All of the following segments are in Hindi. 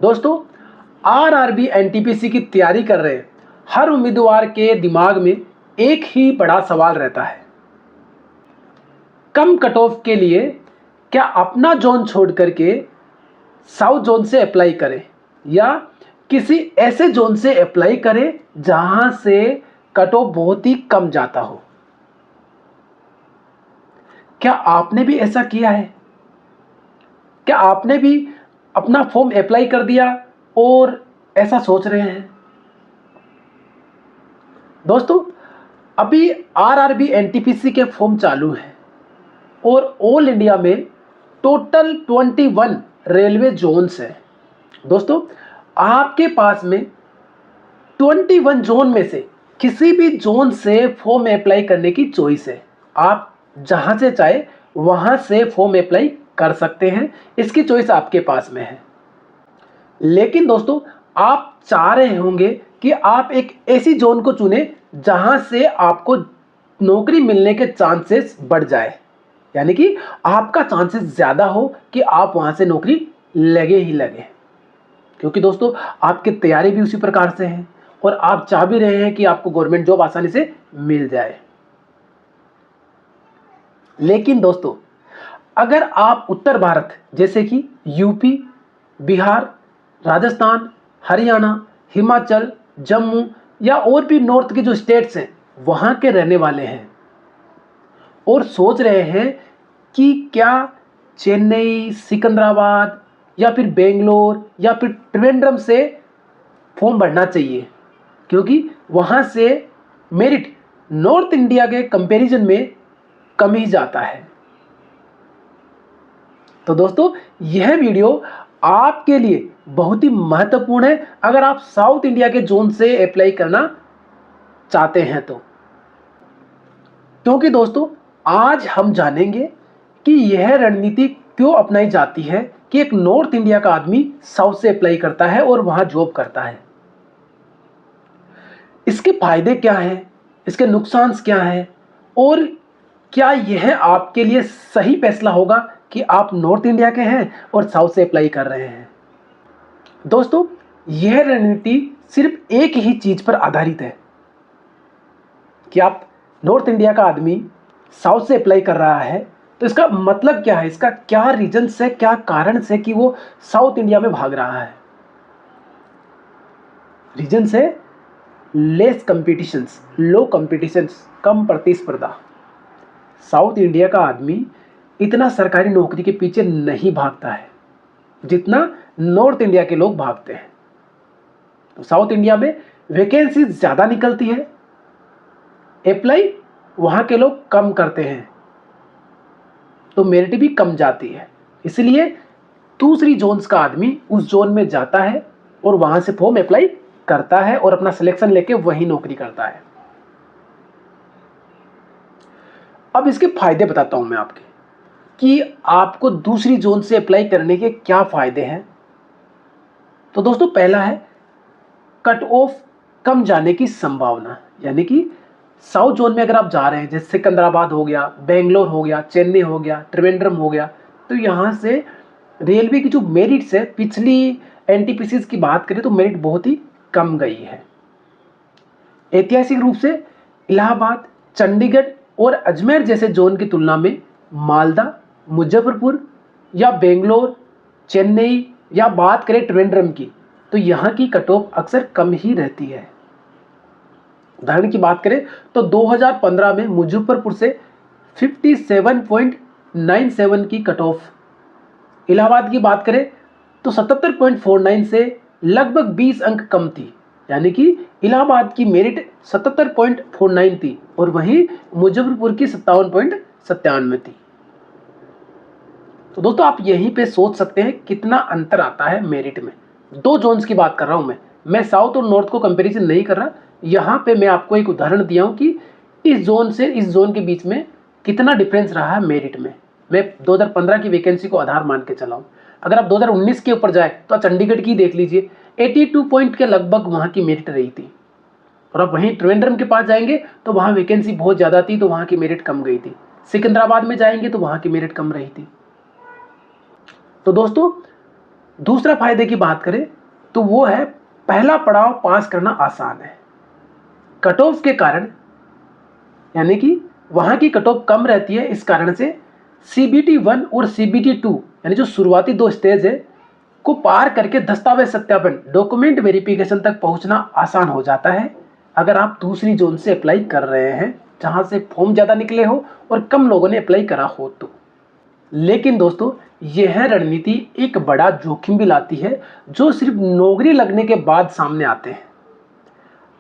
दोस्तों, आरआरबी एनटीपीसी की तैयारी कर रहे हर उम्मीदवार के दिमाग में एक ही बड़ा सवाल रहता है। कम कट ऑफ के लिए क्या अपना जोन छोड़ करके साउथ जोन से अप्लाई करें या किसी ऐसे जोन से अप्लाई करें जहां से कट ऑफ बहुत ही कम जाता हो। क्या आपने भी ऐसा किया है? क्या आपने भी अपना फॉर्म अप्लाई कर दिया और ऐसा सोच रहे हैं? दोस्तों, अभी आरआरबी एनटीपीसी के फॉर्म चालू हैं और ऑल इंडिया में टोटल 21 रेलवे जोन्स हैं। दोस्तों, आपके पास में 21 जोन में से किसी भी जोन से फॉर्म अप्लाई करने की चॉइस है। आप जहां से चाहे वहां से फॉर्म अप्लाई कर सकते हैं, इसकी चॉइस आपके पास में है। लेकिन दोस्तों, आप चाह रहे होंगे कि आप एक ऐसी जोन को चुने जहां से आपको नौकरी मिलने के चांसेस बढ़ जाए, यानी कि आपका चांसेस ज्यादा हो कि आप वहां से नौकरी लगे ही लगे। क्योंकि दोस्तों, आपकी तैयारी भी उसी प्रकार से है और आप चाह भी रहे हैं कि आपको गवर्नमेंट जॉब आसानी से मिल जाए। लेकिन दोस्तों, अगर आप उत्तर भारत जैसे कि यूपी, बिहार, राजस्थान, हरियाणा, हिमाचल, जम्मू या और भी नॉर्थ के जो स्टेट्स हैं वहां के रहने वाले हैं और सोच रहे हैं कि क्या चेन्नई, सिकंदराबाद या फिर बेंगलोर या फिर त्रिवेंद्रम से फॉर्म भरना चाहिए, क्योंकि वहां से मेरिट नॉर्थ इंडिया के कंपैरिजन में कम ही जाता है। तो दोस्तों, यह वीडियो आपके लिए बहुत ही महत्वपूर्ण है अगर आप साउथ इंडिया के जोन से अप्लाई करना चाहते हैं तो। क्योंकि दोस्तों, आज हम जानेंगे कि यह रणनीति क्यों अपनाई जाती है कि एक नॉर्थ इंडिया का आदमी साउथ से अप्लाई करता है और वहां जॉब करता है। इसके फायदे क्या हैं, इसके नुकसान क्या हैं और क्या यह आपके लिए सही फैसला होगा कि आप नॉर्थ इंडिया के हैं और साउथ से अप्लाई कर रहे हैं। दोस्तों, यह रणनीति सिर्फ एक ही चीज पर आधारित है कि आप नॉर्थ इंडिया का आदमी साउथ से अप्लाई कर रहा है, तो इसका मतलब क्या है, इसका क्या रीजन से, क्या कारण से कि वो साउथ इंडिया में भाग रहा है। रीजन से लेस कंपटीशंस, लो कंपटीशंस, कम प्रतिस्पर्धा। साउथ इंडिया का आदमी इतना सरकारी नौकरी के पीछे नहीं भागता है जितना नॉर्थ इंडिया के लोग भागते हैं। तो साउथ इंडिया में वैकेंसी ज्यादा निकलती है, अप्लाई वहां के लोग कम करते हैं, तो मेरिट भी कम जाती है। इसलिए दूसरी जोन्स का आदमी उस जोन में जाता है और वहां से फॉर्म अप्लाई करता है और अपना सिलेक्शन लेके वही नौकरी करता है। अब इसके फायदे बताता हूं मैं आपके कि आपको दूसरी जोन से अप्लाई करने के क्या फायदे हैं। तो दोस्तों, पहला है कट ऑफ कम जाने की संभावना, यानी कि साउथ जोन में अगर आप जा रहे हैं, जैसे सिकंदराबाद हो गया, बेंगलोर हो गया, चेन्नई हो गया, त्रिवेंद्रम हो गया, तो यहाँ से रेलवे की जो मेरिट्स है, पिछली एनटीपीसी की बात करें तो मेरिट बहुत ही कम गई है। ऐतिहासिक रूप से इलाहाबाद, चंडीगढ़ और अजमेर जैसे जोन की तुलना में मालदा, मुजफ्फरपुर या बेंगलोर, चेन्नई या बात करें त्रिवेंद्रम की, तो यहाँ की कट ऑफ अक्सर कम ही रहती है। उदाहरण की बात करें तो 2015 में मुजफ्फरपुर से 57.97 की कट ऑफ, इलाहाबाद की बात करें तो 77.49 से लगभग 20 अंक कम थी, यानी कि इलाहाबाद की मेरिट 77.49 थी और वहीं मुजफ्फरपुर की 57.97 थी। तो दोस्तों, आप यहीं पे सोच सकते हैं कितना अंतर आता है मेरिट में। दो जोन्स की बात कर रहा हूं मैं साउथ और नॉर्थ को कंपैरिजन नहीं कर रहा। यहां पे मैं आपको एक उदाहरण दिया हूं कि इस जोन से इस जोन के बीच में कितना डिफरेंस रहा है मेरिट में। मैं 2015 की वैकेंसी को आधार मान के चला हूं। अगर आप 2019 के ऊपर जाए तो चंडीगढ़ की देख लीजिए, 82 पॉइंट के लगभग वहां की मेरिट रही थी। और अब वहीं त्रिवेंद्रम के पास जाएंगे तो वहां वैकेंसी बहुत ज्यादा थी, तो वहां की मेरिट कम गई थी। सिकंदराबाद में जाएंगे तो वहां की मेरिट कम रही थी। तो दोस्तों, दूसरा फायदे की बात करें तो वो है पहला पड़ाव पास करना आसान है। कट ऑफ के कारण, यानी कि वहां की कट ऑफ कम रहती है, इस कारण से सीबीटी 1 और सीबीटी 2 यानी जो शुरुआती 2 स्टेज है को पार करके दस्तावेज सत्यापन डॉक्यूमेंट वेरिफिकेशन तक पहुंचना आसान हो जाता है अगर आप दूसरी जोन से अप्लाई कर रहे हैं जहां से फॉर्म ज़्यादा निकले हो और कम लोगों ने अप्लाई करा हो तो। लेकिन दोस्तों, यह रणनीति एक बड़ा जोखिम भी लाती है जो सिर्फ नौकरी लगने के बाद सामने आते हैं।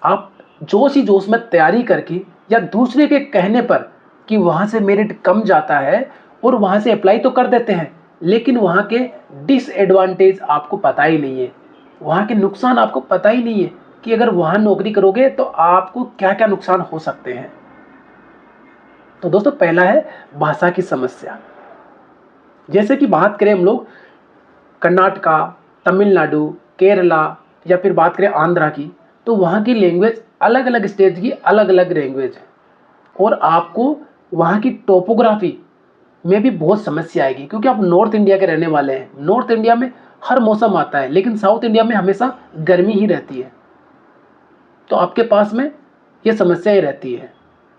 आप जोश ही जोश में तैयारी करके या दूसरे के कहने पर कि वहां से मेरिट कम जाता है और वहां से अप्लाई तो कर देते हैं, लेकिन वहां के डिसएडवांटेज आपको पता ही नहीं है, वहां के नुकसान आपको पता ही नहीं है कि अगर वहां नौकरी करोगे तो आपको क्या क्या नुकसान हो सकते हैं। तो दोस्तों, पहला है भाषा की समस्या। जैसे कि बात करें हम लोग कर्नाटका, तमिलनाडु, केरला या फिर बात करें आंध्रा की, तो वहाँ की लैंग्वेज अलग अलग स्टेट की अलग अलग लैंग्वेज है और आपको वहाँ की टोपोग्राफी में भी बहुत समस्या आएगी क्योंकि आप नॉर्थ इंडिया के रहने वाले हैं। नॉर्थ इंडिया में हर मौसम आता है, लेकिन साउथ इंडिया में हमेशा गर्मी ही रहती है, तो आपके पास में ये समस्याएं रहती है।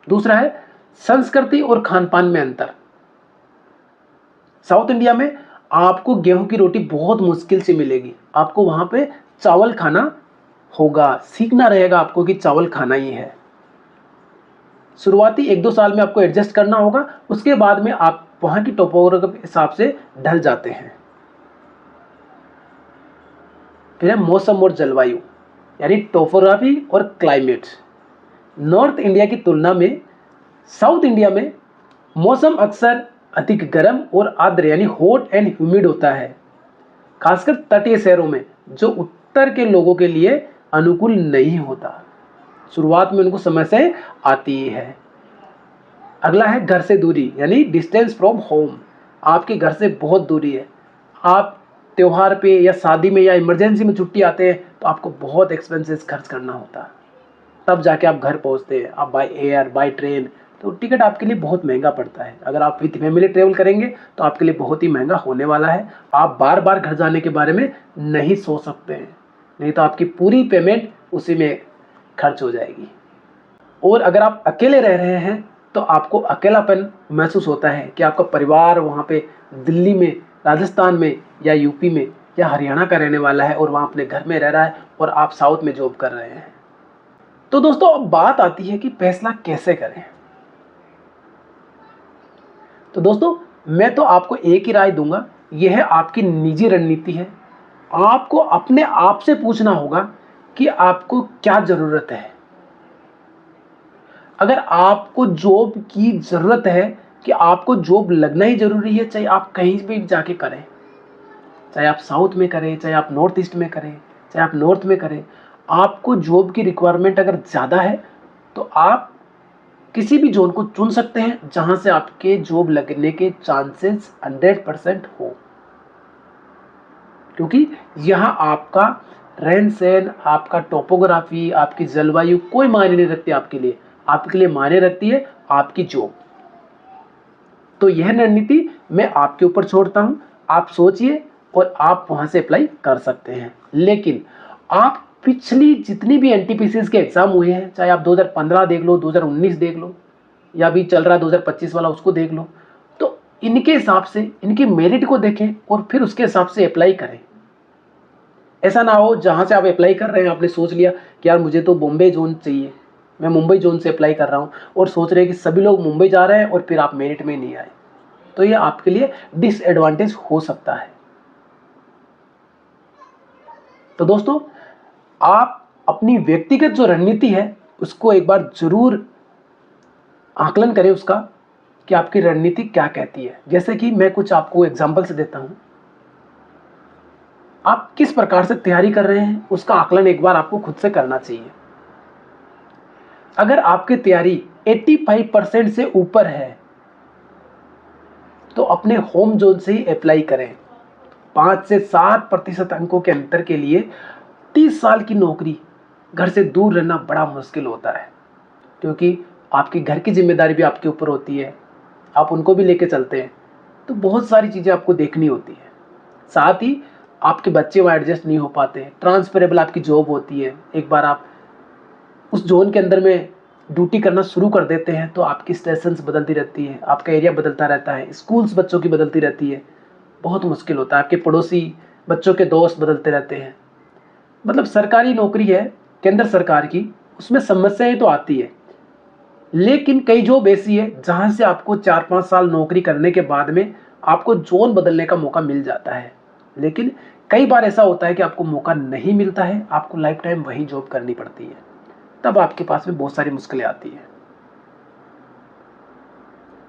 दूसरा है संस्कृति और खान पान में अंतर। साउथ इंडिया में आपको गेहूं की रोटी बहुत मुश्किल से मिलेगी, आपको वहां पे चावल खाना होगा, सीखना रहेगा आपको कि चावल खाना ही है। शुरुआती 1-2 साल में आपको एडजस्ट करना होगा, उसके बाद में आप वहां की टोपोग्राफी के हिसाब से ढल जाते हैं। फिर है मौसम और जलवायु, यानी टोपोग्राफी और क्लाइमेट। नॉर्थ इंडिया की तुलना में साउथ इंडिया में मौसम अक्सर अधिक गर्म और आर्द्र यानी हॉट एंड ह्यूमिड होता है, खासकर तटीय शहरों में, जो उत्तर के लोगों के लिए अनुकूल नहीं होता। शुरुआत में उनको समस्याएं आती है। अगला है घर से दूरी, यानी डिस्टेंस फ्रॉम होम। आपके घर से बहुत दूरी है, आप त्योहार पे या शादी में या इमरजेंसी में छुट्टी आते हैं तो आपको बहुत एक्सपेंसेस खर्च करना होता है, तब जाके आप घर पहुंचते हैं। आप बाय एयर, बाय ट्रेन, तो टिकट आपके लिए बहुत महंगा पड़ता है। अगर आप विद फैमिली ट्रेवल करेंगे तो आपके लिए बहुत ही महंगा होने वाला है। आप बार बार घर जाने के बारे में नहीं सोच सकते हैं, नहीं तो आपकी पूरी पेमेंट उसी में खर्च हो जाएगी। और अगर आप अकेले रह रहे हैं तो आपको अकेलापन महसूस होता है कि आपका परिवार वहाँ पे दिल्ली में, राजस्थान में या यूपी में या हरियाणा का रहने वाला है और वहाँ अपने घर में रह रहा है और आप साउथ में जॉब कर रहे हैं। तो दोस्तों, अब बात आती है कि फैसला कैसे करें। तो दोस्तों, मैं तो आपको एक ही राय दूंगा, यह आपकी निजी रणनीति है। आपको अपने आप से पूछना होगा कि आपको क्या जरूरत है। अगर आपको जॉब की जरूरत है कि आपको जॉब लगना ही जरूरी है, चाहे आप कहीं भी जाके करें, चाहे आप साउथ में करें, चाहे आप नॉर्थ ईस्ट में करें, चाहे आप नॉर्थ में करें, आपको जॉब की रिक्वायरमेंट अगर ज़्यादा है तो आप किसी भी जोन को चुन सकते हैं जहां से आपके जॉब लगने के चांसेस 100% हो, क्योंकि यहां आपका रहन सहन, आपका टोपोग्राफी, आपकी जलवायु कोई मायने नहीं रखती आपके लिए। आपके लिए मायने रखती है आपकी जॉब। तो यह रणनीति मैं आपके ऊपर छोड़ता हूं, आप सोचिए और आप वहां से अप्लाई कर सकते हैं। लेकिन आप पिछली जितनी भी एनटीपीसी के एग्जाम हुए हैं, चाहे आप 2015 देख लो, 2019 देख लो, या अभी चल रहा 2025 वाला उसको देख लो, तो इनके हिसाब से इनकी मेरिट को देखें और फिर उसके हिसाब से अप्लाई करें। ऐसा ना हो जहां से आप अप्लाई कर रहे हैं आपने सोच लिया कि यार मुझे तो बॉम्बे जोन चाहिए, मैं मुंबई जोन से अप्लाई कर रहा हूं, और सोच रहे हैं कि सभी लोग मुंबई जा रहे हैं और फिर आप मेरिट में नहीं आए, तो ये आपके लिए डिसएडवांटेज हो सकता है। तो दोस्तों, आप अपनी व्यक्तिगत जो रणनीति है उसको एक बार जरूर आकलन करें उसका, कि आपकी रणनीति क्या कहती है। जैसे कि मैं कुछ आपको एग्जांपल से देता हूं, आप किस प्रकार से तैयारी कर रहे हैं उसका आकलन एक बार आपको खुद से करना चाहिए। अगर आपकी तैयारी 85% से ऊपर है तो अपने होम जोन से ही अप्लाई करें। 5 से 7% अंकों के अंतर के लिए 30 साल की नौकरी, घर से दूर रहना बड़ा मुश्किल होता है, क्योंकि आपकी घर की जिम्मेदारी भी आपके ऊपर होती है, आप उनको भी लेके चलते हैं, तो बहुत सारी चीज़ें आपको देखनी होती है। साथ ही आपके बच्चे वहाँ एडजस्ट नहीं हो पाते, ट्रांसफरेबल आपकी जॉब होती है, एक बार आप उस जोन के अंदर में ड्यूटी करना शुरू कर देते हैं तो आपकी स्टेशंस बदलती रहती है, आपका एरिया बदलता रहता है, स्कूल्स बच्चों की बदलती रहती है, बहुत मुश्किल होता है, आपके पड़ोसी बच्चों के दोस्त बदलते रहते हैं। मतलब सरकारी नौकरी है केंद्र सरकार की, उसमें समस्याएं तो आती है, लेकिन कई जॉब ऐसी है जहां से आपको 4-5 साल नौकरी करने के बाद में आपको जोन बदलने का मौका मिल जाता है। लेकिन कई बार ऐसा होता है कि आपको मौका नहीं मिलता है, आपको लाइफ टाइम वही जॉब करनी पड़ती है, तब आपके पास में बहुत सारी मुश्किलें आती हैं।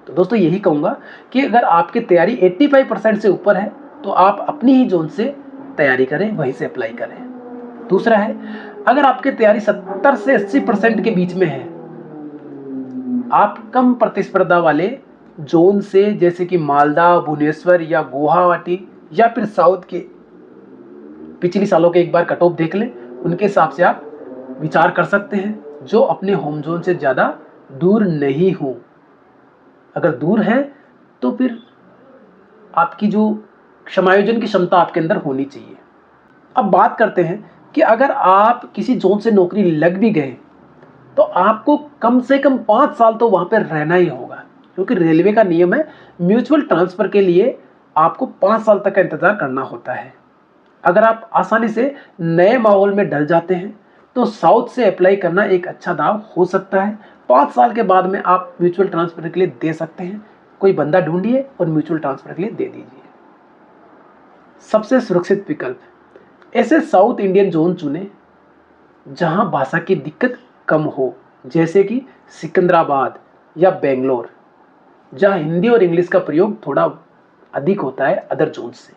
तो दोस्तों यही कहूँगा कि अगर आपकी तैयारी 85% से ऊपर है तो आप अपनी ही जोन से तैयारी करें, वहीं से अप्लाई करें। दूसरा है, अगर आपकी तैयारी 70 से 80% के बीच में है, आप कम प्रतिस्पर्धा वाले जोन से, जैसे कि मालदा, भुवनेश्वर या गुवाहाटी या फिर साउथ के पिछले सालों के एक बार कट ऑफ देख लें, उनके हिसाब से आप विचार कर सकते हैं, जो अपने होम जोन से ज़्यादा दूर नहीं हो। अगर दूर है तो फिर आपकी जो समायोजन की क्षमता आपके अंदर होनी चाहिए। अब बात करते हैं कि अगर आप किसी जोन से नौकरी लग भी गए तो आपको कम से कम 5 साल तो वहाँ पर रहना ही होगा, क्योंकि रेलवे का नियम है म्यूचुअल ट्रांसफ़र के लिए आपको 5 साल तक का इंतज़ार करना होता है। अगर आप आसानी से नए माहौल में ढल जाते हैं तो साउथ से अप्लाई करना एक अच्छा दाव हो सकता है। 5 साल के बाद में आप म्यूचुअल ट्रांसफ़र के लिए दे सकते हैं, कोई बंदा ढूंढिए और म्यूचुअल ट्रांसफ़र के लिए दे दीजिए। सबसे सुरक्षित विकल्प, ऐसे साउथ इंडियन जोन चुने जहां भाषा की दिक्कत कम हो, जैसे कि सिकंदराबाद या बेंगलोर, जहां हिंदी और इंग्लिश का प्रयोग थोड़ा अधिक होता है अदर जोन से,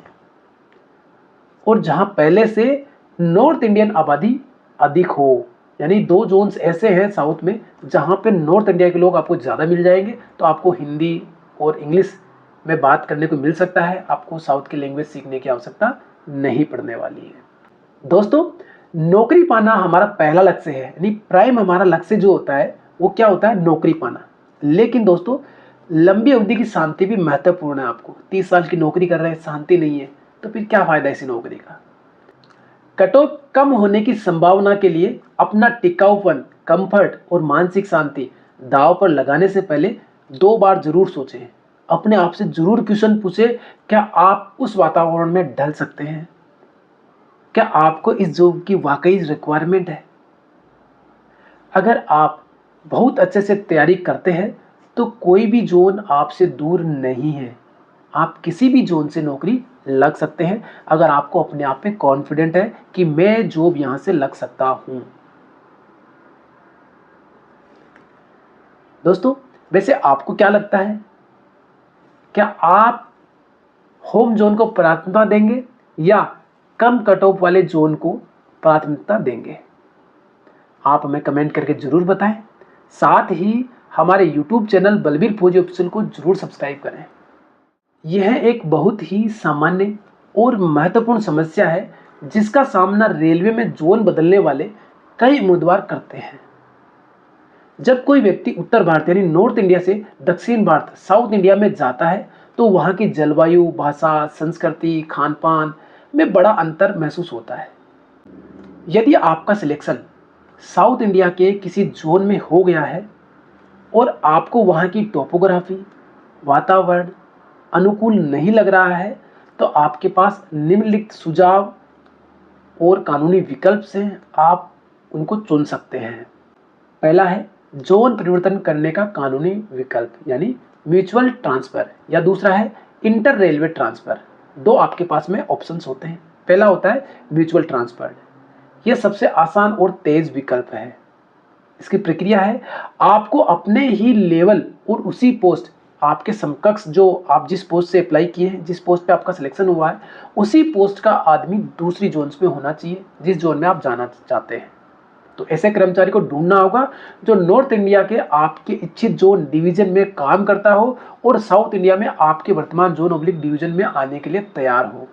और जहां पहले से नॉर्थ इंडियन आबादी अधिक हो। यानी 2 जोन्स ऐसे हैं साउथ में जहां पे नॉर्थ इंडिया के लोग आपको ज़्यादा मिल जाएंगे, तो आपको हिंदी और इंग्लिश में बात करने को मिल सकता है, आपको साउथ की लैंग्वेज सीखने की आवश्यकता नहीं पड़ने वाली है। दोस्तों, नौकरी पाना हमारा पहला लक्ष्य है, यानी प्राइम हमारा लक्ष्य जो होता है वो क्या होता है, नौकरी पाना। लेकिन दोस्तों, लंबी अवधि की शांति भी महत्वपूर्ण है। आपको 30 साल की नौकरी कर रहे हैं, शांति नहीं है, तो फिर क्या फायदा इसी नौकरी का। कट ऑफ कम होने की संभावना के लिए अपना टिकाऊपन, कंफर्ट और मानसिक शांति दांव पर लगाने से पहले 2 बार जरूर सोचें। अपने आप से जरूर क्वेश्चन पूछें, क्या आप उस वातावरण में ढल सकते हैं? क्या आपको इस जॉब की वाकई रिक्वायरमेंट है? अगर आप बहुत अच्छे से तैयारी करते हैं तो कोई भी जोन आपसे दूर नहीं है, आप किसी भी जोन से नौकरी लग सकते हैं, अगर आपको अपने आप पे कॉन्फिडेंट है कि मैं जॉब यहां से लग सकता हूं। दोस्तों, वैसे आपको क्या लगता है, क्या आप होम जोन को प्राथमिकता देंगे या कम कट ऑफ वाले जोन को प्राथमिकता देंगे? आप हमें कमेंट करके जरूर बताएं। साथ ही हमारे YouTube चैनल बलबीर फौजी ऑफिशियल को जरूर सब्सक्राइब करें। यह एक बहुत ही सामान्य और महत्वपूर्ण समस्या है जिसका सामना रेलवे में जोन बदलने वाले कई उम्मीदवार करते हैं। जब कोई व्यक्ति उत्तर भारत यानी नॉर्थ इंडिया से दक्षिण भारत साउथ इंडिया में जाता है तो वहाँ की जलवायु, भाषा, संस्कृति, खान पान में बड़ा अंतर महसूस होता है। यदि आपका सिलेक्शन साउथ इंडिया के किसी जोन में हो गया है और आपको वहाँ की टोपोग्राफी, वातावरण अनुकूल नहीं लग रहा है, तो आपके पास निम्नलिखित सुझाव और कानूनी विकल्प से आप उनको चुन सकते हैं। पहला है जोन परिवर्तन करने का कानूनी विकल्प, यानी म्यूचुअल ट्रांसफर, या दूसरा है इंटर रेलवे ट्रांसफर। 2 आपके पास में ऑप्शंस होते हैं। पहला होता है म्यूचुअल ट्रांसफर, यह सबसे आसान और तेज विकल्प है। इसकी प्रक्रिया है, आपको अपने ही लेवल और उसी पोस्ट, आपके समकक्ष जो आप जिस पोस्ट से अप्लाई किए हैं, जिस पोस्ट पे आपका सिलेक्शन हुआ है, उसी पोस्ट का आदमी दूसरी जोन्स में होना चाहिए जिस जोन में आप जाना चाहते हैं। तो ऐसे कर्मचारी को ढूंढना होगा जो नॉर्थ इंडिया के आपके इच्छित जोन डिवीजन में काम करता हो और साउथ इंडिया में आपके वर्तमान जोन ऑब्लिक डिवीजन में आने के लिए तैयार हो।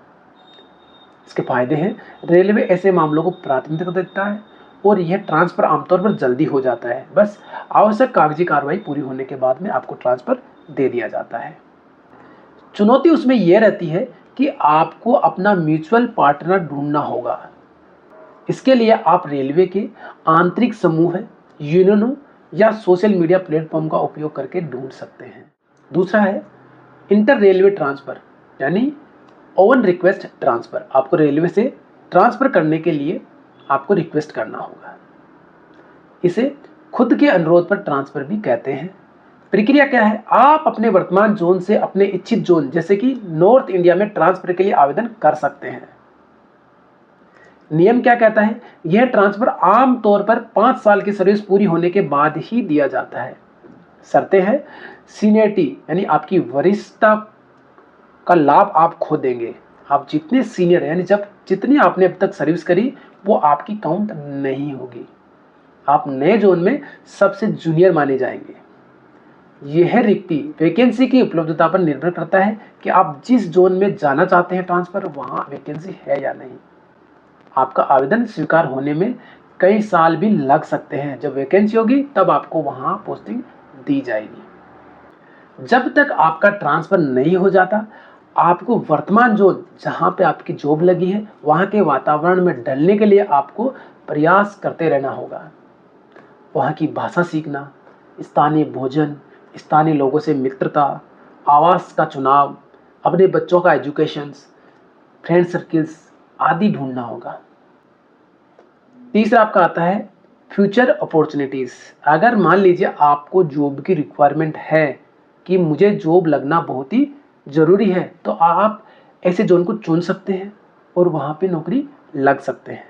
इसके फायदे हैं, रेलवे ऐसे मामलों को प्राथमिकता देता है और यह ट्रांसफर आमतौर पर जल्दी हो जाता है। बस आवश्यक कागजी कार्रवाई पूरी होने के बाद में आपको ट्रांसफर दे दिया जाता है। चुनौती उसमें यह रहती है कि आपको अपना म्यूचुअल पार्टनर ढूंढना होगा। इसके लिए आप रेलवे के आंतरिक समूह, यूनियनों या सोशल मीडिया प्लेटफॉर्म का उपयोग करके ढूंढ सकते हैं। दूसरा है इंटर रेलवे ट्रांसफ़र, यानी ओवन रिक्वेस्ट ट्रांसफ़र। आपको रेलवे से ट्रांसफ़र करने के लिए आपको रिक्वेस्ट करना होगा। इसे खुद के अनुरोध पर ट्रांसफ़र भी कहते हैं। प्रक्रिया क्या है? आप अपने वर्तमान जोन से अपने इच्छित जोन जैसे कि नॉर्थ इंडिया में ट्रांसफ़र के लिए आवेदन कर सकते हैं। नियम क्या कहता है? यह ट्रांसफ़र आम तौर पर 5 साल की सर्विस पूरी होने के बाद ही दिया जाता है। शर्तें हैं सीनियरिटी, यानी आपकी वरिष्ठता का लाभ आप खो देंगे। आप जितने सीनियर यानी जितनी आपने अब तक सर्विस करी वो आपकी काउंट नहीं होगी। आप नए जोन में सबसे जूनियर माने जाएंगे। यह रिक्ति वैकेंसी की उपलब्धता पर निर्भर करता है कि आप जिस जोन में जाना चाहते हैं ट्रांसफ़र, वहाँ वैकेंसी है या नहीं। आपका आवेदन स्वीकार होने में कई साल भी लग सकते हैं। जब वैकेंसी होगी तब आपको वहाँ पोस्टिंग दी जाएगी। जब तक आपका ट्रांसफ़र नहीं हो जाता, आपको वर्तमान जोन जहाँ पे आपकी जॉब लगी है वहाँ के वातावरण में ढलने के लिए आपको प्रयास करते रहना होगा। वहाँ की भाषा सीखना, स्थानीय भोजन, स्थानीय लोगों से मित्रता, आवास का चुनाव, अपने बच्चों का एजुकेशंस, फ्रेंड सर्किल्स आदि ढूंढना होगा। तीसरा आपका आता है फ्यूचर अपॉर्चुनिटीज़। अगर मान लीजिए आपको जॉब की रिक्वायरमेंट है कि मुझे जॉब लगना बहुत ही ज़रूरी है, तो आप ऐसे जोन को चुन सकते हैं और वहाँ पे नौकरी लग सकते हैं।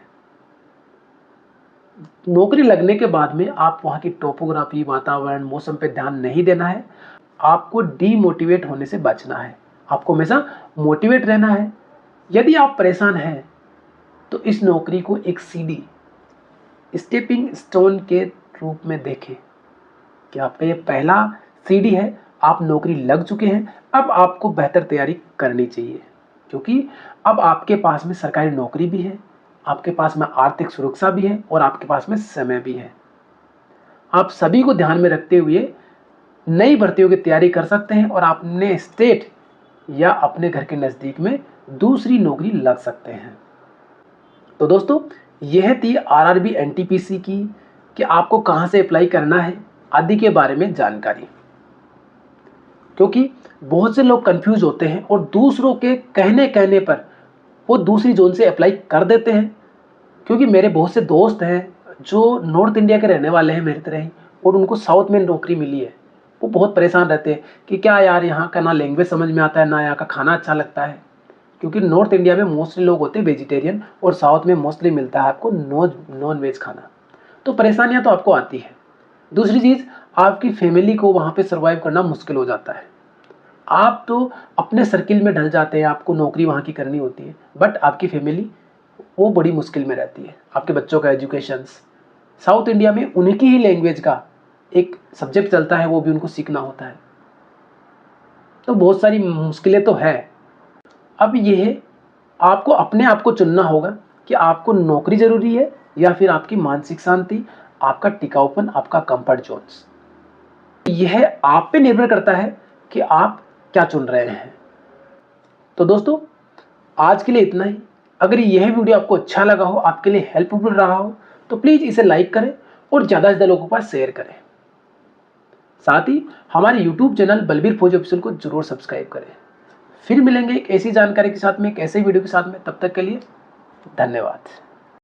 नौकरी लगने के बाद में आप वहाँ की टोपोग्राफी, वातावरण, मौसम पे ध्यान नहीं देना है। आपको डीमोटिवेट होने से बचना है। आपको हमेशा मोटिवेट रहना है। यदि आप परेशान हैं तो इस नौकरी को एक सीढ़ी, स्टेपिंग स्टोन के रूप में देखें कि आपका ये पहला सीढ़ी है। आप नौकरी लग चुके हैं, अब आपको बेहतर तैयारी करनी चाहिए, क्योंकि अब आपके पास में सरकारी नौकरी भी है, आपके पास में आर्थिक सुरक्षा भी है और आपके पास में समय भी है। आप सभी को ध्यान में रखते हुए नई भर्तियों की तैयारी कर सकते हैं और अपने स्टेट या अपने घर के नज़दीक में दूसरी नौकरी लग सकते हैं। तो दोस्तों, यह थी आरआरबी एनटीपीसी की कि आपको कहां से अप्लाई करना है आदि के बारे में जानकारी, क्योंकि बहुत से लोग कंफ्यूज होते हैं और दूसरों के कहने पर वो दूसरी जोन से अप्लाई कर देते हैं। क्योंकि मेरे बहुत से दोस्त हैं जो नॉर्थ इंडिया के रहने वाले हैं मेरी तरह ही, और उनको साउथ में नौकरी मिली है। वो बहुत परेशान रहते हैं कि क्या यार, यहाँ का ना लैंग्वेज समझ में आता है, ना यहाँ का खाना अच्छा लगता है। क्योंकि नॉर्थ इंडिया में मोस्टली लोग होते हैं वेजिटेरियन और साउथ में मोस्टली मिलता है आपको नॉन वेज खाना। तो परेशानियाँ तो आपको आती है। दूसरी चीज़, आपकी फैमिली को वहाँ पे सर्वाइव करना मुश्किल हो जाता है। आप तो अपने सर्किल में ढल जाते हैं, आपको नौकरी वहाँ की करनी होती है, बट आपकी फैमिली वो बड़ी मुश्किल में रहती है। आपके बच्चों का एजुकेशंस, साउथ इंडिया में उनकी ही लैंग्वेज का एक सब्जेक्ट चलता है, वो भी उनको सीखना होता है। तो बहुत सारी मुश्किलें तो है। अब ये आपको अपने आप को चुनना होगा कि आपको नौकरी ज़रूरी है या फिर आपकी मानसिक शांति, आपका टिकाऊपन, आपका कंफर्ट जोन्स। यह आप पे निर्भर करता है कि आप क्या चुन रहे हैं। तो दोस्तों, आज के लिए इतना ही। अगर यह वीडियो आपको अच्छा लगा हो, आपके लिए हेल्पफुल रहा हो, तो प्लीज़ इसे लाइक करें और ज़्यादा से ज़्यादा लोगों के पास शेयर करें। साथ ही हमारे YouTube चैनल बलबीर फौजी ऑफिशियल को जरूर सब्सक्राइब करें। फिर मिलेंगे एक ऐसी जानकारी के साथ में, एक ऐसे वीडियो के साथ में। तब तक के लिए धन्यवाद।